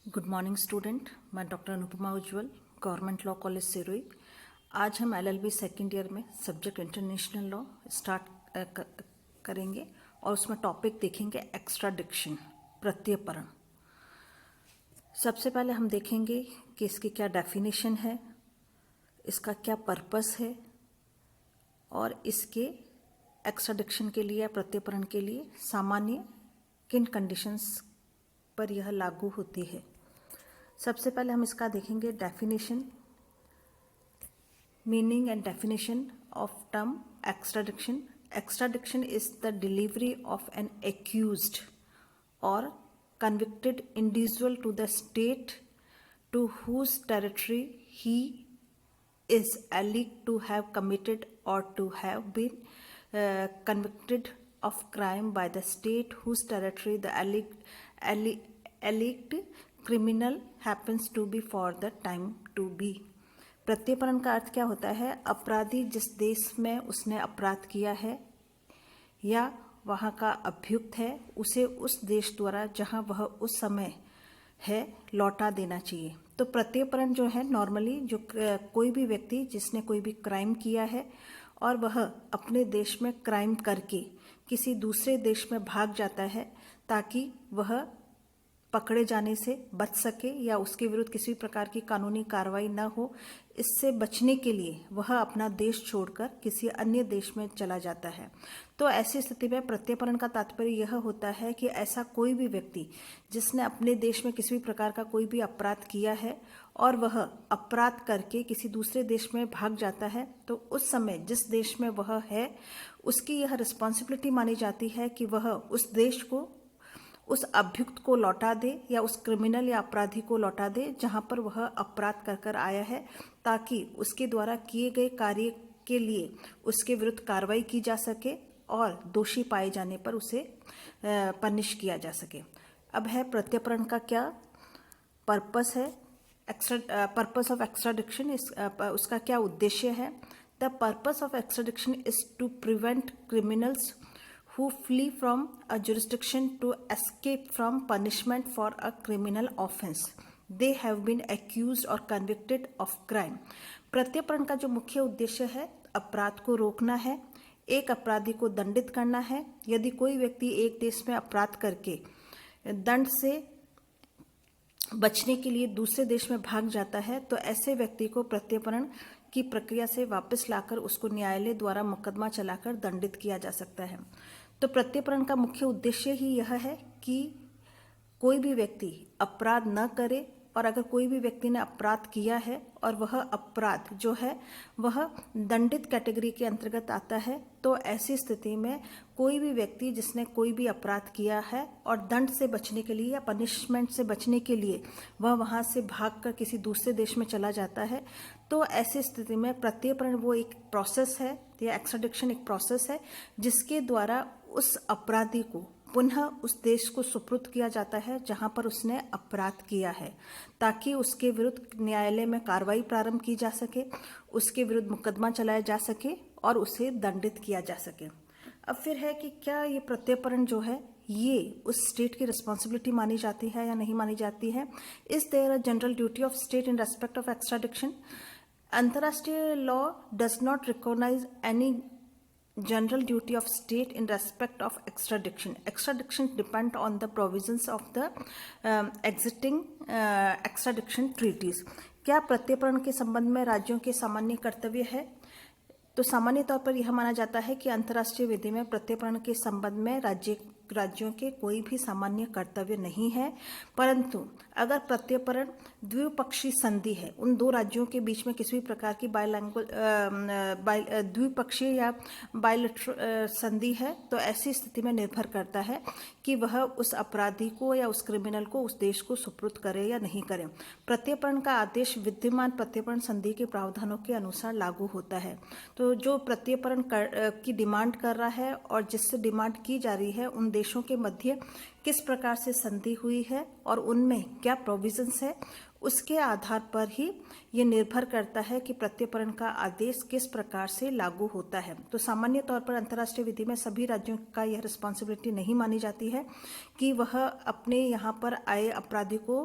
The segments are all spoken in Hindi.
Good morning student. मैं डॉक्टर अनुपमा उज्ज्वल, गवर्नमेंट लॉ कॉलेज सिरोही। आज हम एलएलबी सेकेंड ईयर में सब्जेक्ट इंटरनेशनल लॉ स्टार्ट करेंगे और उसमें टॉपिक देखेंगे एक्स्ट्राडिक्शन, प्रत्यर्पण। सबसे पहले हम देखेंगे कि इसकी क्या डेफिनेशन है, इसका क्या पर्पस है और इसके एक्स्ट्राडिक्शन के लिए या प्रत्यर्पण के लिए सामान्य किन कंडीशंस पर यह लागू होती है। सबसे पहले हम इसका देखेंगे definition, meaning and definition of term extradition. Extradition is the delivery of an accused or convicted individual to the state to whose territory he is alleged to have committed or to have been convicted of crime by the state whose territory the alleged criminal happens to be for the time to be। प्रत्यर्पण का अर्थ क्या होता है? अपराधी जिस देश में उसने अपराध किया है या वहाँ का अभियुक्त है, उसे उस देश द्वारा जहाँ वह उस समय है लौटा देना चाहिए। तो प्रत्यर्पण जो है नॉर्मली जो कोई भी व्यक्ति जिसने कोई भी क्राइम किया है और वह अपने देश में क्राइम करके किसी दूसरे देश में भाग जाता है ताकि वह पकड़े जाने से बच सके या उसके विरुद्ध किसी प्रकार की कानूनी कार्रवाई न हो, इससे बचने के लिए वह अपना देश छोड़कर किसी अन्य देश में चला जाता है। तो ऐसी स्थिति में प्रत्यर्पण का तात्पर्य यह होता है कि ऐसा कोई भी व्यक्ति जिसने अपने देश में किसी भी प्रकार का कोई भी अपराध किया है और वह अपराध करके किसी दूसरे देश में भाग जाता है, तो उस समय जिस देश में वह है उसकी यह रिस्पॉन्सिबिलिटी मानी जाती है कि वह उस देश को, उस अभियुक्त को लौटा दे या उस क्रिमिनल या अपराधी को लौटा दे जहां पर वह अपराध कर कर आया है, ताकि उसके द्वारा किए गए कार्य के लिए उसके विरुद्ध कार्रवाई की जा सके और दोषी पाए जाने पर उसे पनिश किया जा सके। अब है प्रत्यर्पण का क्या पर्पस है, पर्पस ऑफ एक्स्ट्राडिक्शन, उसका क्या उद्देश्य है। The purpose of extradition is to prevent criminals who flee from a jurisdiction to escape from punishment for a criminal offense they have been accused or convicted of crime। प्रत्यर्पण का जो मुख्य उद्देश्य है अपराध को रोकना है, एक अपराधी को दंडित करना है। यदि कोई व्यक्ति एक देश में अपराध करके दंड से बचने के लिए दूसरे देश में भाग जाता है तो ऐसे व्यक्ति को प्रत्यर्पण की प्रक्रिया से वापस लाकर उसको न्यायालय द्वारा मुकदमा चलाकर दंडित किया जा सकता है। तो प्रत्यर्पण का मुख्य उद्देश्य ही यह है कि कोई भी व्यक्ति अपराध न करे, और अगर कोई भी व्यक्ति ने अपराध किया है और वह अपराध जो है वह दंडित कैटेगरी के अंतर्गत आता है, तो ऐसी स्थिति में कोई भी व्यक्ति जिसने कोई भी अपराध किया है और दंड से बचने के लिए या पनिशमेंट से बचने के लिए वह वहाँ से भागकर किसी दूसरे देश में चला जाता है, तो ऐसी स्थिति में प्रत्यर्पण वो एक प्रोसेस है या एक्स्ट्राडिक्शन एक प्रोसेस है जिसके द्वारा उस अपराधी को पुनः उस देश को सुपुर्द किया जाता है जहां पर उसने अपराध किया है, ताकि उसके विरुद्ध न्यायालय में कार्रवाई प्रारंभ की जा सके, उसके विरुद्ध मुकदमा चलाया जा सके और उसे दंडित किया जा सके। अब फिर है कि क्या ये प्रत्यर्पण जो है ये उस स्टेट की रिस्पॉन्सिबिलिटी मानी जाती है या नहीं मानी जाती है। Is there a general duty of state in respect of extradition. अंतर्राष्ट्रीय law does not recognise any general duty of state in respect of extradition. Extradition depend on the provisions of the existing extradition treaties। क्या प्रत्यर्पण के संबंध में राज्यों के सामान्य कर्तव्य है? तो सामान्य तौर पर यह माना जाता है कि अंतर्राष्ट्रीय विधि में प्रत्यर्पण के संबंध में राज्यों के कोई भी सामान्य कर्तव्य नहीं है, परंतु अगर प्रत्यर्पण द्विपक्षीय संधि है, उन दो राज्यों के बीच में किसी भी प्रकार की द्विपक्षीय या बायलैटरल संधि है, तो ऐसी स्थिति में निर्भर करता है कि वह उस अपराधी को या उस क्रिमिनल को उस देश को सुपुर्द करे या नहीं करे। प्रत्यर्पण का आदेश विद्यमान प्रत्यर्पण संधि के प्रावधानों के अनुसार लागू होता है। तो जो प्रत्यर्पण की डिमांड कर रहा है और जिससे डिमांड की जा रही है, उन देशों के मध्य किस प्रकार से संधि हुई है और उनमें क्या प्रोविजंस है, उसके आधार पर ही ये निर्भर करता है कि प्रत्यर्पण का आदेश किस प्रकार से लागू होता है। तो सामान्य तौर पर अंतर्राष्ट्रीय विधि में सभी राज्यों का यह रिस्पॉन्सिबिलिटी नहीं मानी जाती है कि वह अपने यहाँ पर आए अपराधी को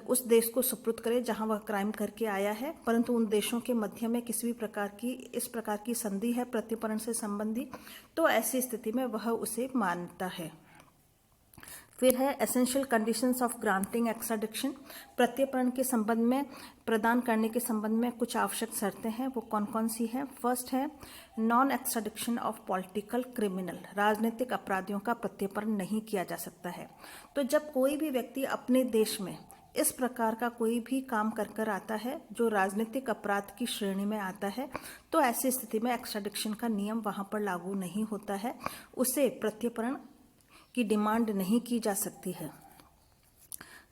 उस देश को सुपुर्द करे जहाँ वह क्राइम करके आया है, परंतु उन देशों के मध्य में किसी भी प्रकार की इस प्रकार की संधि है प्रत्यर्पण से संबंधी, तो ऐसी स्थिति में वह उसे मानता है। फिर है एसेंशियल कंडीशंस ऑफ ग्रांटिंग एक्स्ट्राडिक्शन। प्रत्यर्पण के संबंध में, प्रदान करने के संबंध में कुछ आवश्यक शर्तें हैं, वो कौन कौन सी हैं। फर्स्ट है नॉन एक्स्ट्राडिक्शन ऑफ पॉलिटिकल क्रिमिनल। राजनीतिक अपराधियों का प्रत्यर्पण नहीं किया जा सकता है। तो जब कोई भी व्यक्ति अपने देश में इस प्रकार का कोई भी काम कर कर आता है जो राजनीतिक अपराध की श्रेणी में आता है, तो ऐसी स्थिति में एक्स्ट्राडिक्शन का नियम वहाँ पर लागू नहीं होता है, उसे प्रत्यर्पण की डिमांड नहीं की जा सकती है।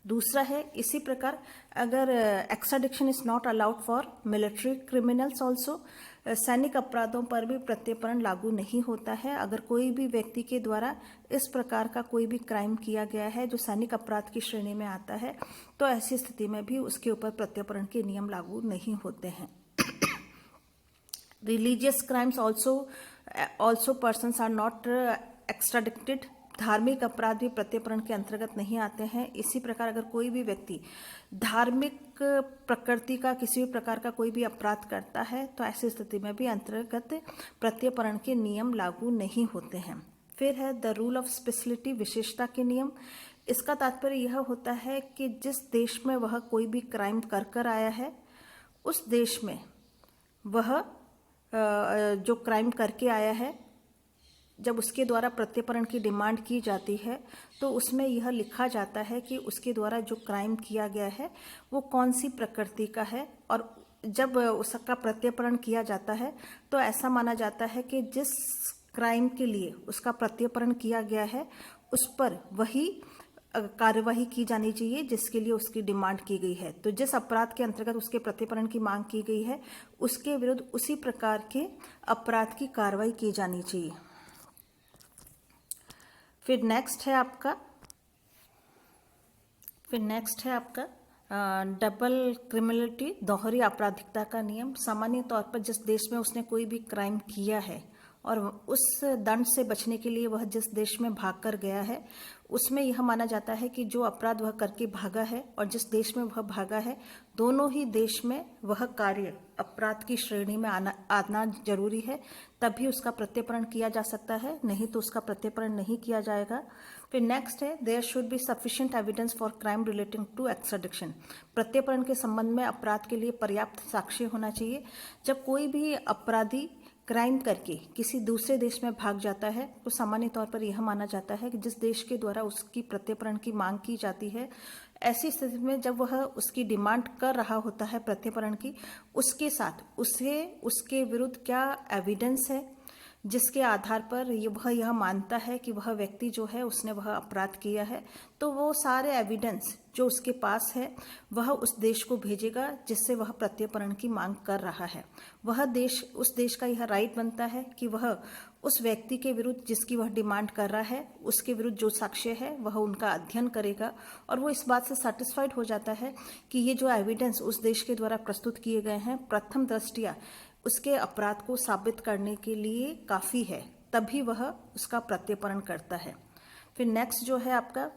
दूसरा है इसी प्रकार अगर extradition is not allowed for military criminals also, सैनिक अपराधों पर भी प्रत्यर्पण लागू नहीं होता है। अगर कोई भी व्यक्ति के द्वारा इस प्रकार का कोई भी क्राइम किया गया है जो सैनिक अपराध की श्रेणी में आता है, तो ऐसी स्थिति में भी उसके ऊपर प्रत्यर्पण के नियम लागू नहीं होते हैं। Religious crimes also persons are not extradited. धार्मिक अपराध भी प्रत्यर्पण के अंतर्गत नहीं आते हैं। इसी प्रकार अगर कोई भी व्यक्ति धार्मिक प्रकृति का किसी भी प्रकार का कोई भी अपराध करता है, तो ऐसी स्थिति में भी अंतर्गत प्रत्यर्पण के नियम लागू नहीं होते हैं। फिर है द रूल ऑफ स्पेशलिटी, विशेषता के नियम। इसका तात्पर्य यह होता है कि जिस देश में वह कोई भी क्राइम कर कर आया है, उस देश में वह जो क्राइम करके आया है, जब उसके द्वारा प्रत्यर्पण की डिमांड की जाती है, तो उसमें यह लिखा जाता है कि उसके द्वारा जो क्राइम किया गया है वो कौन सी प्रकृति का है, और जब उसका प्रत्यर्पण किया जाता है तो ऐसा माना जाता है कि जिस क्राइम के लिए उसका प्रत्यर्पण किया गया है उस पर वही कार्यवाही की जानी चाहिए जिसके लिए उसकी डिमांड की गई है। तो जिस अपराध के अंतर्गत उसके प्रत्यर्पण की मांग की गई है, उसके विरुद्ध उसी प्रकार के अपराध की कार्रवाई की जानी चाहिए। फिर नेक्स्ट है आपका डबल क्रिमिनलिटी, दोहरी आपराधिकता का नियम। सामान्य तौर पर जिस देश में उसने कोई भी क्राइम किया है और उस दंड से बचने के लिए वह जिस देश में भाग कर गया है, उसमें यह माना जाता है कि जो अपराध वह करके भागा है और जिस देश में वह भागा है, दोनों ही देश में वह कार्य अपराध की श्रेणी में आना जरूरी है, तभी उसका प्रत्यर्पण किया जा सकता है, नहीं तो उसका प्रत्यर्पण नहीं किया जाएगा। फिर नेक्स्ट है there should be sufficient evidence for crime relating to extradition. प्रत्यर्पण के संबंध में अपराध के लिए पर्याप्त साक्ष्य होना चाहिए। जब कोई भी अपराधी क्राइम करके किसी दूसरे देश में भाग जाता है, तो सामान्य तौर पर यह माना जाता है कि जिस देश के द्वारा उसकी प्रत्यर्पण की मांग की जाती है, ऐसी स्थिति में जब वह उसकी डिमांड कर रहा होता है प्रत्यर्पण की, उसके साथ उसे उसके विरुद्ध क्या एविडेंस है जिसके आधार पर वह यह मानता है कि वह व्यक्ति जो है उसने वह अपराध किया है, तो वो सारे एविडेंस जो उसके पास है वह उस देश को भेजेगा जिससे वह प्रत्यर्पण की मांग कर रहा है। वह देश, उस देश का यह राइट बनता है कि वह उस व्यक्ति के विरुद्ध जिसकी वह डिमांड कर रहा है, उसके विरुद्ध जो साक्ष्य है वह उनका अध्ययन करेगा, और वो इस बात से सेटिस्फाइड हो जाता है कि ये जो एविडेंस उस देश के द्वारा प्रस्तुत किए गए हैं प्रथम दृष्टया उसके अपराध को साबित करने के लिए काफ़ी है, तभी वह उसका प्रत्यर्पण करता है। फिर नेक्स्ट जो है आपका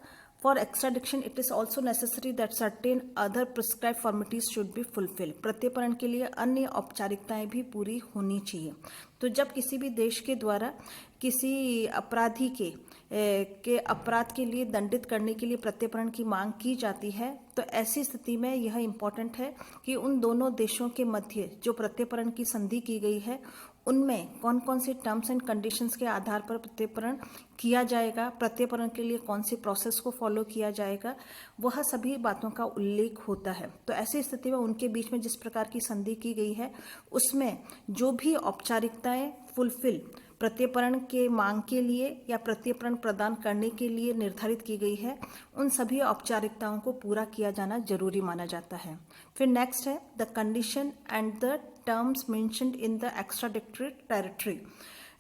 for extradition it is also necessary that certain other prescribe formalities should be fulfil. प्रत्यर्पण के लिए अन्य औपचारिकताएं भी पूरी होनी चाहिए। तो जब किसी भी देश के द्वारा किसी अपराधी के अपराध के लिए दंडित करने के लिए प्रत्यर्पण की मांग की जाती है, तो ऐसी स्थिति में यह इम्पोर्टेंट है कि उन दोनों देशों के मध्य जो प्रत्यर्पण की संधि की गई है उनमें कौन कौन से टर्म्स एंड कंडीशंस के आधार पर प्रत्यर्पण किया जाएगा, प्रत्यर्पण के लिए कौन सी प्रोसेस को फॉलो किया जाएगा, वह सभी बातों का उल्लेख होता है। तो ऐसी स्थिति में उनके बीच में जिस प्रकार की संधि की गई है उसमें जो भी औपचारिकताएं फुलफिल प्रत्यर्पण के मांग के लिए या प्रत्यर्पण प्रदान करने के लिए निर्धारित की गई है, उन सभी औपचारिकताओं को पूरा किया जाना जरूरी माना जाता है। फिर नेक्स्ट है the condition and the terms mentioned in the extraditory territory.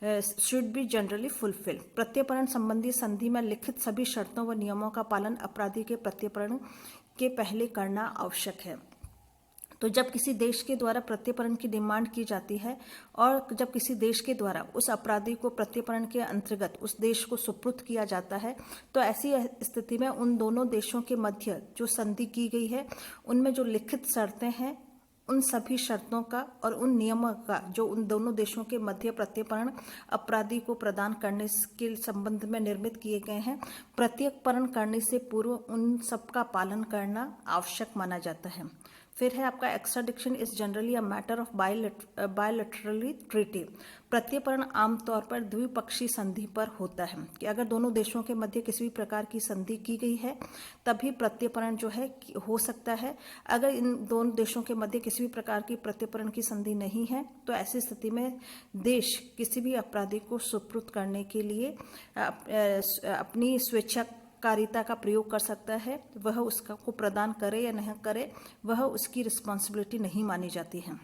Should be generally fulfil. प्रत्यर्पण संबंधी संधि में लिखित सभी शर्तों व नियमों का पालन अपराधी के प्रत्यर्पण के पहले करना आवश्यक है। तो जब किसी देश के द्वारा प्रत्यर्पण की डिमांड की जाती है और जब किसी देश के द्वारा उस अपराधी को प्रत्यर्पण के अंतर्गत उस देश को सुपुर्द किया जाता है, तो ऐसी स्थिति में उन दोनों देशों के मध्य जो संधि की गई है उनमें जो लिखित शर्तें हैं उन सभी शर्तों का और उन नियमों का जो उन दोनों देशों के मध्य प्रत्यर्पण अपराधी को प्रदान करने के संबंध में निर्मित किए गए हैं, प्रत्यर्पण करने से पूर्व उन सब का पालन करना आवश्यक माना जाता है। फिर है आपका extradition is generally a matter of bilaterally treaty. प्रत्यर्पण आमतौर पर द्विपक्षीय संधि पर होता है कि अगर दोनों देशों के मध्य किसी भी प्रकार की संधि की गई है तभी प्रत्यर्पण जो है हो सकता है। अगर इन दोनों देशों के मध्य किसी भी प्रकार की प्रत्यर्पण की संधि नहीं है तो ऐसी स्थिति में देश किसी भी अपराधी को सुपुर्द करने के लिए अपनी स्वेच्छाकारिता का प्रयोग कर सकता है। वह उसका को प्रदान करे या नहीं करे वह उसकी रिस्पॉन्सिबिलिटी नहीं मानी जाती है।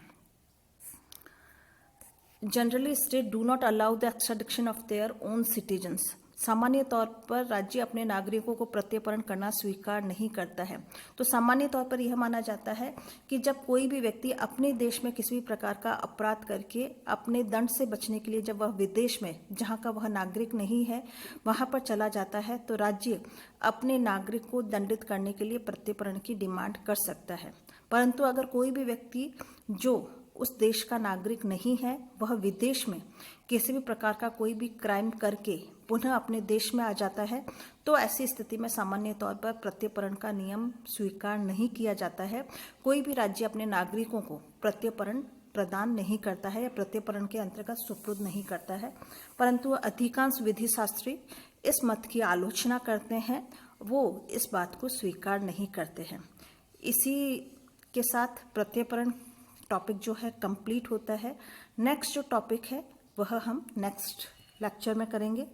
Generally state do not allow the extradition of their own citizens. सामान्य तौर पर राज्य अपने नागरिकों को प्रत्यर्पण करना स्वीकार नहीं करता है। तो सामान्य तौर पर यह माना जाता है कि जब कोई भी व्यक्ति अपने देश में किसी भी प्रकार का अपराध करके अपने दंड से बचने के लिए जब वह विदेश में जहाँ का वह नागरिक नहीं है वहाँ पर चला जाता है तो राज्य अपने नागरिक को दंडित करने के लिए प्रत्यर्पण की डिमांड कर सकता है। परंतु अगर कोई भी व्यक्ति जो उस देश का नागरिक नहीं है वह विदेश में किसी भी प्रकार का कोई भी क्राइम करके पुनः अपने देश में आ जाता है तो ऐसी स्थिति में सामान्य तौर पर प्रत्यर्पण का नियम स्वीकार नहीं किया जाता है। कोई भी राज्य अपने नागरिकों को प्रत्यर्पण प्रदान नहीं करता है या प्रत्यर्पण के अंतर्गत सुपुर्द नहीं करता है। परंतु अधिकांश विधि शास्त्री इस मत की आलोचना करते हैं, वो इस बात को स्वीकार नहीं करते हैं। इसी के साथ प्रत्यर्पण टॉपिक जो है कंप्लीट होता है। नेक्स्ट जो टॉपिक है वह हम नेक्स्ट लेक्चर में करेंगे।